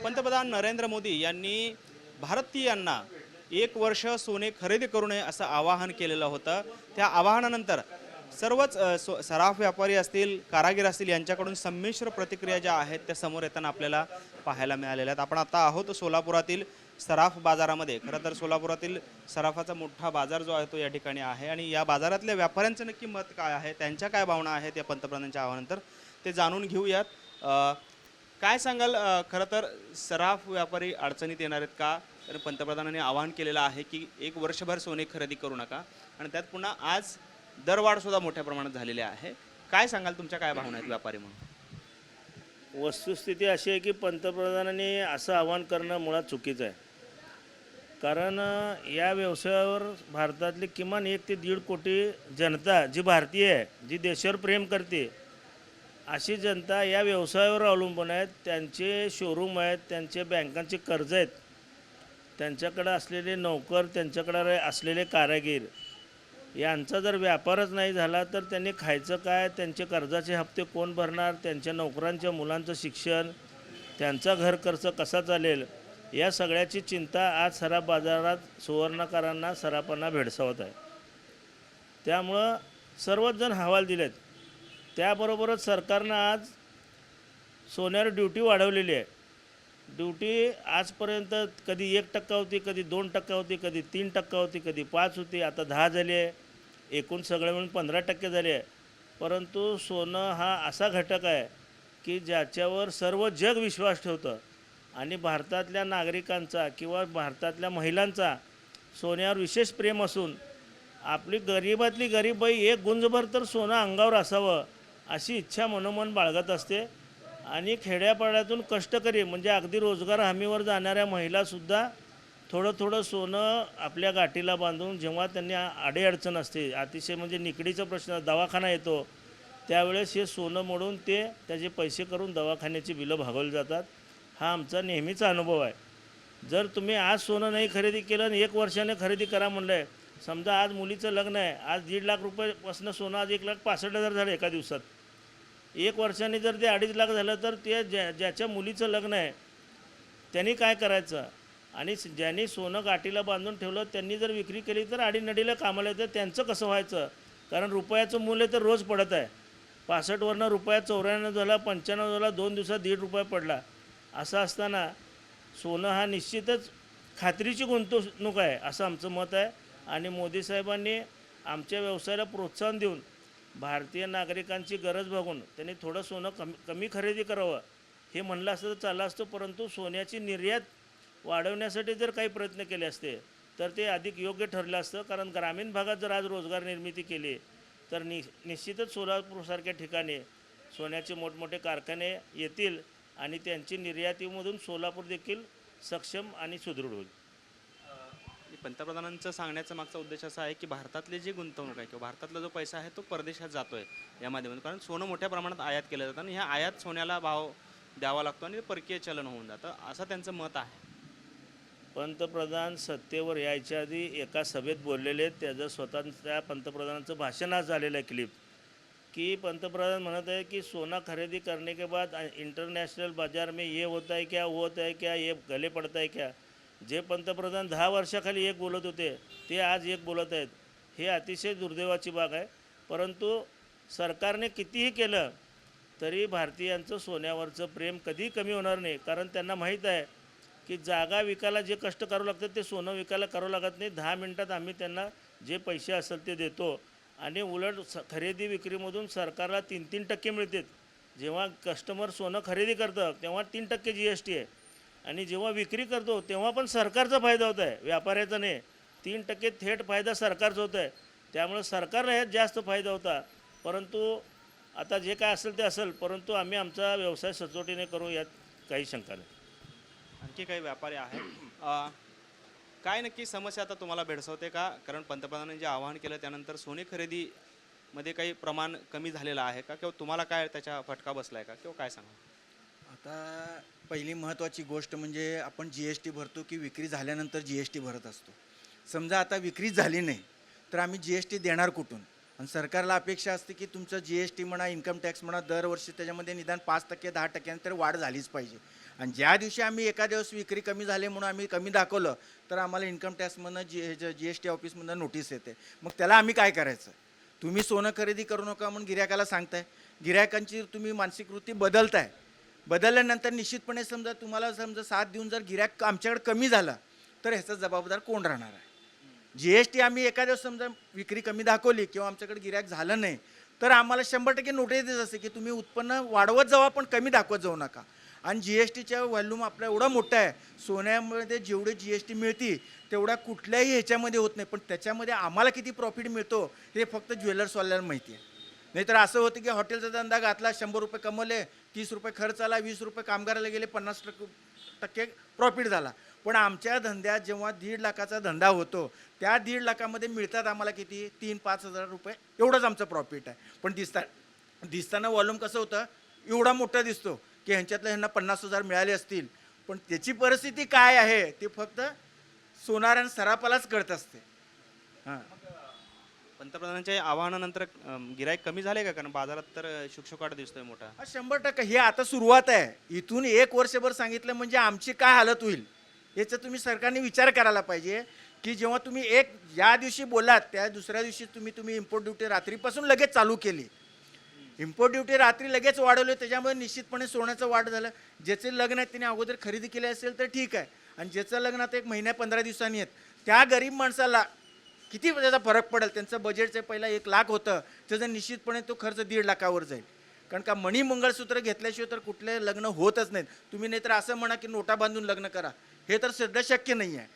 पंतप्रधान नरेंद्र मोदी यांनी भारतीयांना 1 वर्ष सोने खरेदी करू नये असं आवाहन केलेलं होतं। त्या आवाहनानंतर सर्वच सराफ व्यापारी असतील, कारागीर असतील यांच्याकडून संमिश्र प्रतिक्रिया ज्या आहेत त्या समोर येताना आपल्याला पाहायला मिळालेल्या आहेत। आपण आता आहोत सोलापुरातील सराफ बाजारामध्ये। खरं तर सोलापुरातील सराफाचा मोठा बाजार जो आहे तो या ठिकाणी आहे आणि या बाजारातल्या व्यापाऱ्यांचं नक्की मत काय आहे, त्यांच्या काय भावना आहेत या पंतप्रधानांच्या आवाहनानंतर ते जाणून घेऊयात। काय सांगाल, खरं तर सराफ व्यापारी अडचणीत येणार आहेत का? तर पंतप्रधानांनी आवाहन केलेलं आहे की 1 वर्षभर सोने खरेदी करू नका आणि त्यात पुन्हा आज दरवाढ सुद्धा मोठ्या प्रमाणात झालेली आहे। काय सांगाल, तुमच्या काय भावना आहेत व्यापारी म्हणून? वस्तुस्थिती अशी आहे की पंतप्रधानांनी असं आवाहन करणं मुळात चुकीचं आहे। कारण या व्यवसायावर भारतातली किमान 1 ते 1.5 कोटी जनता जी भारतीय आहे, जी देशावर प्रेम करते, अशी जनता या व्यवसायावर अवलंबून आहेत। त्यांचे शोरूम आहेत, त्यांचे बँकांचे कर्ज आहेत, त्यांच्याकडे असलेले नोकर, त्यांच्याकडे असलेले कारागीर, यांचा जर व्यापारच नाही झाला तर त्यांनी खायचं काय? त्यांचे कर्जाचे हप्ते कोण भरणार? त्यांच्या नोकरांच्या मुलांचं शिक्षण, त्यांचा घर खर्च कसा चालेल? या सगळ्याची चिंता आज सराफ बाजारात सुवर्णकारांना, सराफांना भेडसावत आहे। त्यामुळं सर्वच जण हवाल दिलेत। त्याबरोबरच सरकारनं आज सोन्यावर ड्युटी वाढवलेली आहे। ड्युटी आजपर्यंत कधी 1% होती, कधी 2% होती, कधी 3% होती, कधी 5 होती, आता 10 झाली आहे। एकूण सगळे मिळून 15% झाले आहे। परंतु सोनं हा असा घटक आहे की ज्याच्यावर सर्व जग विश्वास ठेवतं आणि भारतातल्या नागरिकांचा किंवा भारतातल्या महिलांचा सोन्यावर विशेष प्रेम असून आपली गरिबातली गरीब बाई 1 गुंजभर तर सोनं अंगावर असावं अशी इच्छा मनोमन बाळगत असते। आणि खेड्यापाड्यातून कष्टकरी म्हणजे अगदी रोजगार हमीवर जाणाऱ्या महिलासुद्धा थोडं सोनं आपल्या गाठीला बांधून जेव्हा त्यांनी अडीअडचण असते, अतिशय म्हणजे निकडीचा प्रश्न, दवाखाना येतो, त्यावेळेस हे सोनं मोडून ते त्याचे पैसे करून दवाखान्याची बिलं भागवली जातात। हा आमचा नेहमीचा अनुभव आहे। जर तुम्ही आज सोनं नाही खरेदी केलं आणि 1 वर्षाने खरेदी करा म्हणलं आहे, समजा आज मुलीचं लग्न आहे, आज 1.5 लाख रुपयेपासून सोनं आज 1,65,000 झालं एका दिवसात। 1 वर्षाने जर ते 2.5 लाख झालं तर ते ज्याच्या मुलीचं लग्न आहे त्यांनी काय करायचं? आणि ज्यांनी सोनं गाठीला बांधून ठेवलं त्यांनी जर विक्री केली तर आडीनडीला कामाला येतं, त्यांचं कसं व्हायचं? कारण रुपयाचं मूल्य तर रोज पडत आहे। 65वरनं रुपया 94 झाला, 95 झाला, 2 दिवसात ₹1.5 पडला। असं असताना सोनं हा निश्चितच खात्रीची गुंतवणूक आहे असं आमचं मत आहे। आणि मोदी साहेबांनी आमच्या व्यवसायाला प्रोत्साहन देऊन भारतीय नागरिकांची गरज बघून त्यांनी थोडं सोनं कमी खरेदी करावं हे म्हणलं असतं तर चाललं असतं। परंतु सोन्याची निर्यात वाढवण्यासाठी जर काही प्रयत्न केले असते तर ते अधिक योग्य ठरलं असतं। कारण ग्रामीण भागात जर आज रोजगार निर्मिती केली तर निश्चितच सोलापूरसारख्या ठिकाणी सोन्याचे मोठमोठे कारखाने येतील आणि त्यांची निर्यातीमधून सोलापूर देखील सक्षम आणि सुदृढ होईल। पंतप्रधानांचं सांगण्याचा मागचा उद्देश असा आहे की भारतातले जे गुंतवणूक आहे किंवा भारतातला जो पैसा आहे तो परदेशात जातो आहे या माध्यमातून। कारण सोनं मोठ्या प्रमाणात आयात केलं जातं आणि ह्या आयात सोन्याला भाव द्यावा लागतो आणि परकीय चलन होऊन जातं, असं त्यांचं मत आहे। पंतप्रधान सत्तेवर यायच्या आधी एका सभेत बोललेले, त्याचं स्वतःच्या पंतप्रधानांचं भाषण आज झालेलं आहे क्लिप, की पंतप्रधान म्हणत आहे की सोना खरेदी करने के बाद इंटरनेशनल बाजार में ये होता है क्या, वो होता है क्या, ये गले पड़ता है क्या। जे पंतप्रधान 10 वर्षाखाली एक बोलत होते ते आज एक बोलत आहेत, हे अतिशय दुर्दैवाची बाब आहे। परंतु सरकारने कितीही केलं तरी भारतीयांचं सोन्यावरचं प्रेम कधी कमी होणार नाही। कारण त्यांना माहीत आहे की जागा विकायला जे कष्ट करावं लागतं ते सोनं विकायला करावं लागत नाही। 10 मिनटात आम्ही त्यांना जे पैसे असेल ते देतो आणि उलट खरेदी विक्रीमधून सरकारला 3% मिळतात। जेव्हा कस्टमर सोनं खरेदी करतं तेव्हा 3% GST आहे आणि जेव्हा विक्री करतो तेव्हा पण सरकारचा फायदा होत आहे, व्यापाऱ्याचा नाही। 3% थेट फायदा सरकारचा होत आहे, त्यामुळे सरकारला ह्यात जास्त फायदा होता। परंतु आता जे काय असेल ते असेल, परंतु आम्ही आमचा व्यवसाय सचोटीने करू, यात काही शंका नाही। आणखी काही व्यापारी आहेत, काय नक्की समस्या आता तुम्हाला भेडसावते का? कारण पंतप्रधानांनी जे आवाहन केलं त्यानंतर सोने खरेदीमध्ये काही प्रमाण कमी झालेलं आहे का, किंवा तुम्हाला काय त्याचा फटका बसला आहे का, किंवा काय सांगा? आता पहिली महत्त्वाची गोष्ट म्हणजे आपण GST भरतो की विक्री झाल्यानंतर GST भरत असतो। समजा आता विक्रीच झाली नाही तर आम्ही GST देणार कुठून? आणि सरकारला अपेक्षा असते की तुमचं GST म्हणा, इन्कम टॅक्स म्हणा, दरवर्षी त्याच्यामध्ये निदान 5% 10% तर वाढ झालीच पाहिजे। आणि ज्या दिवशी आम्ही एका दिवस विक्री कमी झाली म्हणून आम्ही कमी दाखवलं तर आम्हाला इन्कम टॅक्समधनं GST ऑफिसमधनं नोटीस येते. मग त्याला आम्ही काय करायचं? तुम्ही सोनं खरेदी करू नका म्हणून गिऱ्हाईकाला सांगताय, गिऱ्हाईकांची तुम्ही मानसिक वृत्ती बदलताय. बदलल्यानंतर निश्चितपणे समजा तुम्हाला समजा 7 देऊन जर गिऱ्हाईक आमच्याकडे कमी झाला तर ह्याचा जबाबदार कोण राहणार आहे? GST आम्ही एका दिवस समजा विक्री कमी दाखवली किंवा आमच्याकडे गिऱ्हाईक झालं नाही तर आम्हाला 100% नोटीस देत असते की तुम्ही उत्पन्न वाढवत जावा पण कमी दाखवत जाऊ नका. आणि GSTचा व्हॉल्यूम आपला एवढा मोठा आहे, सोन्यामध्ये जेवढे GST मिळते तेवढा कुठल्याही ह्याच्यामध्ये होत नाही. पण त्याच्यामध्ये आम्हाला किती प्रॉफिट मिळतो हे फक्त ज्वेलर्सवाल्याला माहिती आहे. नाहीतर असं होतं की हॉटेलचा धंदा घातला, 100 रुपये कमवले, 30 रुपये खर्च आला, 20 रुपये कामगाराला गेले, 50% प्रॉफिट झाला. पण आमच्या धंद्यात जेव्हा 1.5 लाखाचा धंदा होतो त्या 1.5 लाखामध्ये मिळतात आम्हाला किती 3-5 हजार रुपये एवढंच आमचं प्रॉफिट आहे. पण दिसताना वॉल्यूम कसं होतं एवढा मोठा दिसतो की ह्यांच्यातलं ह्यांना 50,000 मिळाले असतील. पण त्याची परिस्थिती काय आहे ते फक्त सोनार आणि सराफालाच कळत असते. हां, पंतप्रधानांच्या आवाहनानंतर गिराईक कमी झाले का? कारण बाजारात तर शुकशुकाट दिसतोय मोठा. 100% हे आता सुरुवात आहे. इथून 1 वर्षभर सांगितलं म्हणजे आमची काय हालत होईल याचा तुम्ही सरकारने विचार करायला पाहिजे. की जेव्हा तुम्ही ज्या दिवशी बोलात त्या दुसऱ्या दिवशी तुम्ही इम्पोर्ट ड्युटी रात्रीपासून लगेच चालू केली. इम्पोर्ट ड्युटी रात्री लगेच वाढवली, त्याच्यामुळे निश्चितपणे सोन्याचं वाढ झालं. ज्याचे लग्न आहेत त्याने अगोदर खरेदी केली असेल तर ठीक आहे, आणि ज्याचं लग्न आता 1 महिन्या-15 दिवसांनी आहेत त्या गरीब माणसाला किती त्याचा फरक पडेल. त्यांचं बजेटचं पहिला 1 लाख होतं, त्याचं निश्चितपणे तो खर्च 1.5 लाखावर जाईल. कारण का मणी मंगळसूत्र घेतल्याशिवाय तर कुठले लग्न होतच नाहीत. तुम्ही नाहीतर असं म्हणा की नोटा बांधून लग्न करा, हे तर सध्या शक्य नाही आहे.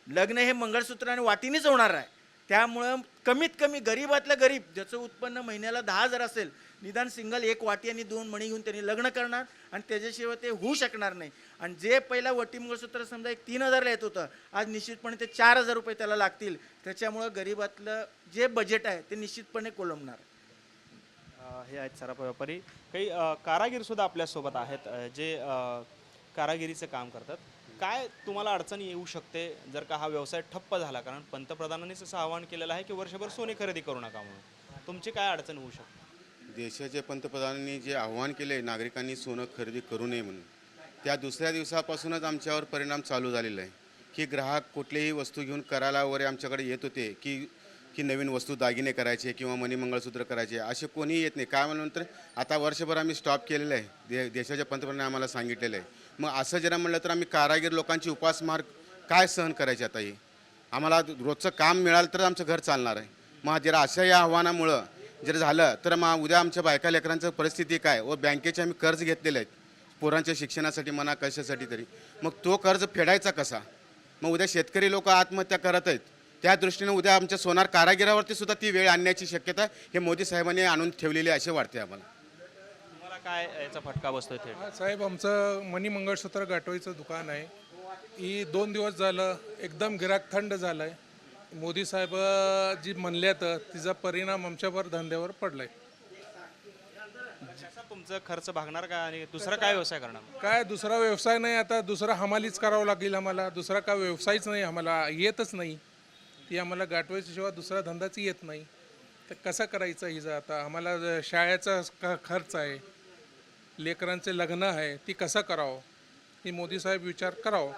लग्न हे मंगळसूत्र आणि वाटीनेच होणार आहे. त्यामुळं कमीत कमी गरीबातलं गरीब ज्याचं उत्पन्न महिन्याला 10,000 असेल, निदान सिंगल 1 वाटी आणि 2 मणी घेऊन त्यांनी लग्न करणार, आणि त्याच्याशिवाय ते होऊ शकणार नाही. आणि जे पहिला वटी मंगळसूत्र समजा 3,000ला येत होतं, आज निश्चितपणे ते 4,000 रुपये त्याला लागतील. त्याच्यामुळं गरीबातलं जे बजेट आहे ते निश्चितपणे कोलमणार. हे आहेत सराफ व्यापारी. काही कारागीर सुद्धा आपल्यासोबत आहेत जे कारागिरीचं काम करतात. काय तुम्हाला अडचण येऊ शकते जर का हा व्यवसाय ठप्प झाला? कारण पंतप्रधानांनीच असं आवाहन केलेलं आहे की वर्षभर सोने खरेदी करू नका म्हणून. तुमची काय अडचण होऊ शकते? देशाच्या पंतप्रधानांनी जे आव्हान केले नागरिकांनी सोनं खरेदी करू नये म्हणून, त्या दुसऱ्या दिवसापासूनच आमच्यावर परिणाम चालू झालेला आहे. की ग्राहक कुठलीही वस्तू घेऊन करायला वगैरे आमच्याकडे येत होते की की नवीन वस्तू दागिने करायचे किंवा मणी मंगळसूत्र करायचे, असे कोणीही येत नाही. काय म्हणल्यानंतर आता वर्षभर आम्ही स्टॉप केलेलं आहे. देशाच्या पंतप्रधानांनी आम्हाला सांगितलेलं आहे. मग असं जरा म्हणलं तर आम्ही कारागीर लोकांची उपासमार काय सहन करायचे? आता हे आम्हाला रोजचं काम मिळालं तर आमचं घर चालणार आहे. मग जरा अशा या आव्हानामुळं जर झालं तर मग उद्या आमच्या बायका लेकरांचं परिस्थिती काय? व बँकेचे आम्ही कर्ज घेतलेले आहेत पोरांच्या शिक्षणासाठी म्हणा कशासाठी तरी, मग तो कर्ज फेडायचा कसा? मग उद्या शेतकरी लोक आत्महत्या करत आहेत. त्या दृष्टीने उद्या आमच्या सोनार कारागिरावरती सुद्धा ती वेळ आणण्याची शक्यता हे मोदी साहेबांनी आणून ठेवलेली असे वाटते आम्हाला. तुम्हाला काय याचा फटका बसतोय थेट? साहेब, आमचं मणी मंगळसूत्र गाठवायचं दुकान आहे. ही 2 दिवस झालं एकदम गिराक थंड झालं आहे. मोदी साहेब जी म्हणल्यात तिचा परिणाम आमच्यावर धंद्यावर पडलाय. कसा तुमचं खर्च भागणार का आणि दुसरा काय व्यवसाय करणार? काय दुसरा व्यवसाय नाही, आता दुसरा हमालीच करावं लागेल आम्हाला. दुसरा काय व्यवसायच नाही, आम्हाला येतच नाही. ती आम्हाला गाठवायच्याशिवाय दुसरा धंदाच येत नाही. तर कसं करायचं हिचं? आता आम्हाला शाळेचा खर्च आहे, लेकरांचे लग्न आहे, ती कसं करावं? ही मोदी साहेब विचार करावं.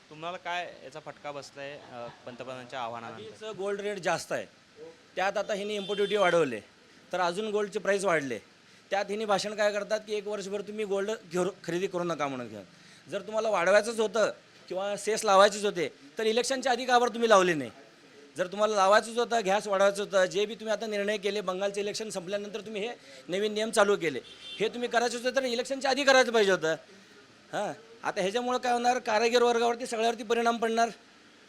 तुम्हाला काय याचा फटका बसलाय पंतप्रधानांच्या आव्हानानंतर? गोल्ड रेट जास्त आहे, त्यात आता हिने इम्पोर्ट ड्युटी वाढवले तर अजून गोल्डचे प्राईस वाढले. त्यात हिने भाषण काय करतात की 1 वर्षभर तुम्ही गोल्ड खरेदी करू नका म्हणून घेऊन. जर तुम्हाला वाढवायचंच होतं किंवा सेस लावायचेच होते तर इलेक्शनच्या आधी का बरं तुम्ही लावले नाही? जर तुम्हाला लावायचंच होतं, गॅस वाढवायचं होतं, जे बी तुम्ही आता निर्णय केले, बंगालचे इलेक्शन संपल्यानंतर तुम्ही हे नवीन नियम चालू केले, हे तुम्ही करायचं होतं तर इलेक्शनच्या आधी करायचं पाहिजे होतं. हां, आता ह्याच्यामुळं काय होणार? कारागीर वर्गावरती सगळ्यावरती परिणाम पडणार.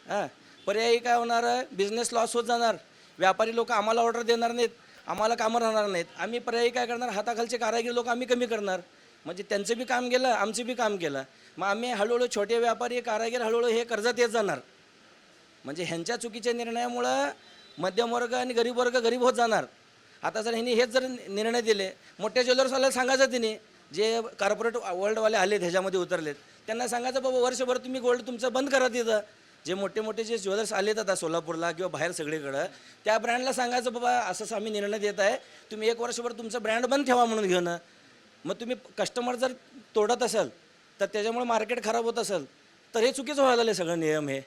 हां, पर्यायी काय होणार? बिझनेस लॉस होत जाणार. व्यापारी लोक आम्हाला ऑर्डर देणार नाहीत, आम्हाला कामं राहणार नाहीत. आम्ही पर्यायी काय करणार? हाताखालचे कारागीर लोक आम्ही कमी करणार. म्हणजे त्यांचं बी काम गेलं, आमचं बी काम केलं. मग आम्ही हळूहळू छोटे व्यापारी कारागीर हळूहळू हे कर्जात येत जाणार. म्हणजे ह्यांच्या चुकीच्या निर्णयामुळं मध्यमवर्ग आणि गरीब वर्ग गरीब होत जाणार. आता जर ह्यांनी हेच जर निर्णय दिले, मोठ्या ज्वेलर्सवाल्याला सांगायचं तिने, जे कॉर्पोरेट वर्ल्डवाले आलेत ह्याच्यामध्ये उतरलेत, त्यांना सांगायचं बाबा वर्षभर तुम्ही गोल्ड तुमचं बंद करा तिथं. जे मोठे मोठे जे ज्वेलर्स आलेत आता सोलापूरला किंवा बाहेर सगळीकडं, त्या ब्रँडला सांगायचं बाबा असं आम्ही निर्णय देत आहे, तुम्ही 1 वर्षभर तुमचं ब्रँड बंद ठेवा म्हणून घेणं. मग तुम्ही कस्टमर जर तोडत असेल तर त्याच्यामुळे मार्केट खराब होत असेल तर हे चुकीचं व्हायला लागले सगळं नियम हे.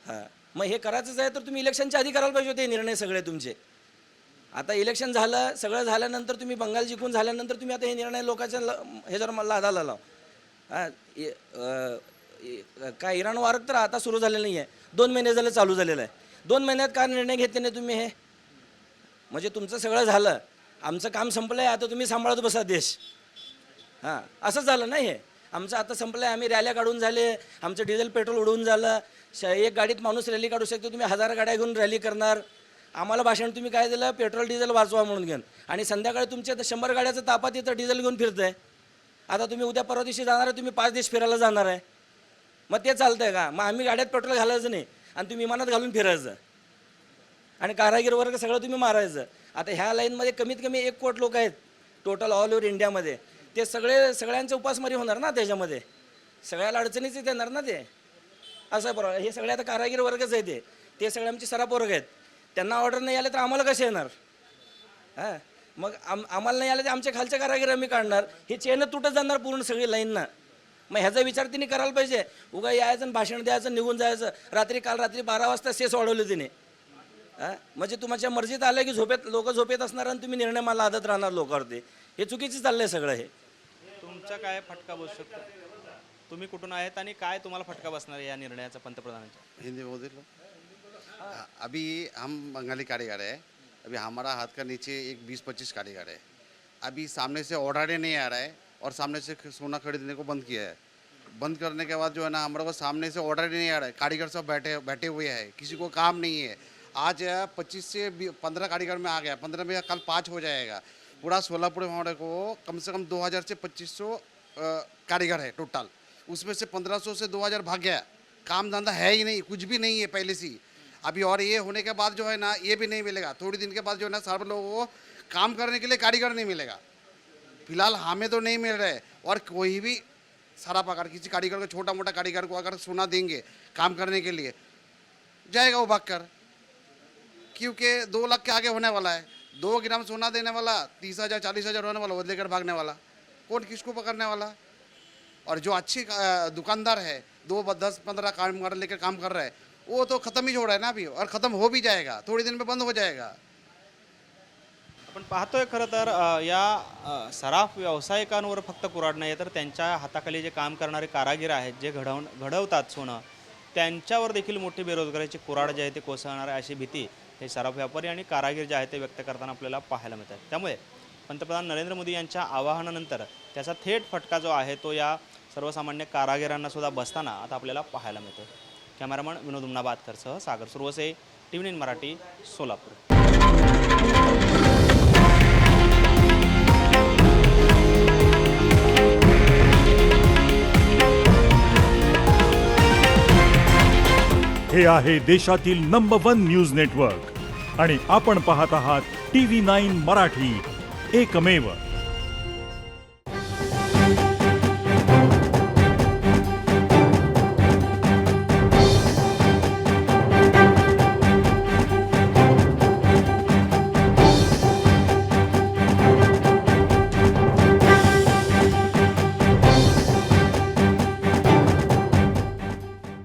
हां, मग हे करायचंच आहे तर तुम्ही इलेक्शनच्या आधी करायला पाहिजे होते हे निर्णय सगळे तुमचे. आता इलेक्शन झालं, सगळं झाल्यानंतर तुम्ही बंगाल जिंकून झाल्यानंतर तुम्ही आता हे निर्णय लोकांच्या हे जर मला लादाला लाव. हां, काय इराण वार तर आता सुरू झालेलं नाही आहे, 2 महिने झाले चालू झालेलं आहे. 2 महिन्यात का निर्णय घेतले नाही तुम्ही हे? म्हणजे तुमचं सगळं झालं, आमचं काम संपलं आहे, आता तुम्ही सांभाळत बसा देश. हां, असंच झालं नाही हे. आमचं आता संपलं आहे, आम्ही रॅल्या काढून झाले, आमचं डिझेल पेट्रोल उडवून झालं. एक गाडीत माणूस रॅली काढू शकतो, तुम्ही 1000 गाड्या घेऊन रॅली करणार. आम्हाला भाषण तुम्ही काय दिलं, पेट्रोल डिझेल वाचवा म्हणून घेऊन, आणि संध्याकाळी तुमच्या 100 गाड्याचं तापात येतं डिझेल घेऊन फिरतंय. आता तुम्ही उद्या परवा दिवशी जाणार आहे, तुम्ही 5 देश फिरायला जाणार आहे. मग ते चालतं आहे का? मग आम्ही गाड्यात पेट्रोल घालायचं नाही आणि तुम्ही विमानात घालून फिरायचं आणि कारागीर वर्ग सगळं तुम्ही मारायचं. आता ह्या लाईनमध्ये कमीत कमी 1 कोटी लोक आहेत टोटल ऑल ओव्हर इंडियामध्ये. ते सगळ्यांचे उपासमारी होणार ना त्याच्यामध्ये, सगळ्याला अडचणीच येणार ना ते. असं बरोबर, हे सगळे आता कारागीर वर्गच आहे, ते सगळे आमचे सराफ वर्ग आहेत. त्यांना ऑर्डर नाही आले तर आम्हाला कसे येणार? हां, मग आम्हाला नाही आलं तर आमच्या खालच्या कारागीर आम्ही काढणार. हे चेन तुटत जाणार पूर्ण सगळी लाईननं. मग ह्याचा विचार तिने करायला पाहिजे. उगा यायचं आणि भाषण द्यायचं, निघून जायचं. काल रात्री 12 वाजता सेस वाढवले तिने. हां, म्हणजे तुमच्या मर्जीत आलं की लोक झोपेत असणार आणि तुम्ही निर्णय मला आदत राहणार लोकांवरती. हे चुकीचं चाललं आहे सगळं. हे तुमचा काय फटका बसू शकतो? तुम्ही कुठून आहेत आणि काय तुम्हाला फटका बसणार या निर्णयाचा पंतप्रधानांच्या? हिंदी बोल लो। अभी हम बंगाली कारीगर है, अभी हमारा हाथ का नीचे एक 20-25 कारीगर है। अभी सामने से ऑर्डर ही नहीं आ रहा है और सामने से सोना खरीदने को बंद किया है। बंद करने के बाद जो है ना हमारे को सामने से ऑर्डर ही नहीं आ रहा है, कारीगर सब बैठे हुए हैं, किसी को काम नहीं है। आज 25 से 15 कारीगर में आ गया, 15 में कल 5 हो जाएगा। पूरा सोलापुर में हमारे को कम से कम 2000 से 2500 कारीगर है टोटल, उसमें से 1500 से 2000 भाग गया। काम धंधा है ही नहीं, कुछ भी नहीं है पहले से ही। अभी और ये होने के बाद जो है ना ये भी नहीं मिलेगा, थोड़ी दिन के बाद जो है ना सारे लोगों को काम करने के लिए कारीगर नहीं मिलेगा। फिलहाल हमें तो नहीं मिल रहे, और कोई भी सारा पकड़ किसी कारीगर को, छोटा मोटा कारीगर को अगर सोना देंगे काम करने के लिए, जाएगा वो भाग कर, क्योंकि 2 लाख के आगे होने वाला है। 2 ग्राम सोना देने वाला 30,000 40,000 होने वाला, वो लेकर भागने वाला, कौन किसको पकड़ने वाला? और जो अच्छे दुकानदार है 2-10-15 कामगार लेकर काम कर रहा है, वो तो ख़त्म ही हो रहा है ना अभी, और ख़त्म हो भी जाएगा, थोड़ी दिन में बंद हो जाएगा। आपण पाहतोय खरं तर या सराफ व्यावसायिकांवर फक्त कुऱ्हाड नाही तर त्यांच्या हाताखाली जे काम करणारे कारागीर आहेत, जे घडवतात सोनं, त्यांच्यावर देखील मोठी बेरोजगारीची कुऱ्हाड जी आहे ते कोसळणार आहे अशी भीती हे सराफ व्यापारी आणि कारागीर जे आहेत ते व्यक्त करताना आपल्याला पाहायला मिळतात. त्यामुळे पंतप्रधान नरेंद्र मोदी यांच्या आवाहनानंतर त्याचा थेट फटका जो आहे तो या सर्वसामान्य कारागिरांना सुद्धा बसताना आता आपल्याला पाहायला मिळतो. कॅमेरामन विनोद उमनाबादकरसह सागर सुरवसे, TV9 मराठी, सोलापूर. हे आहे देशातील नंबर 1 न्यूज नेटवर्क आणि आपण पाहत आहात TV9 मराठी, एकमेव.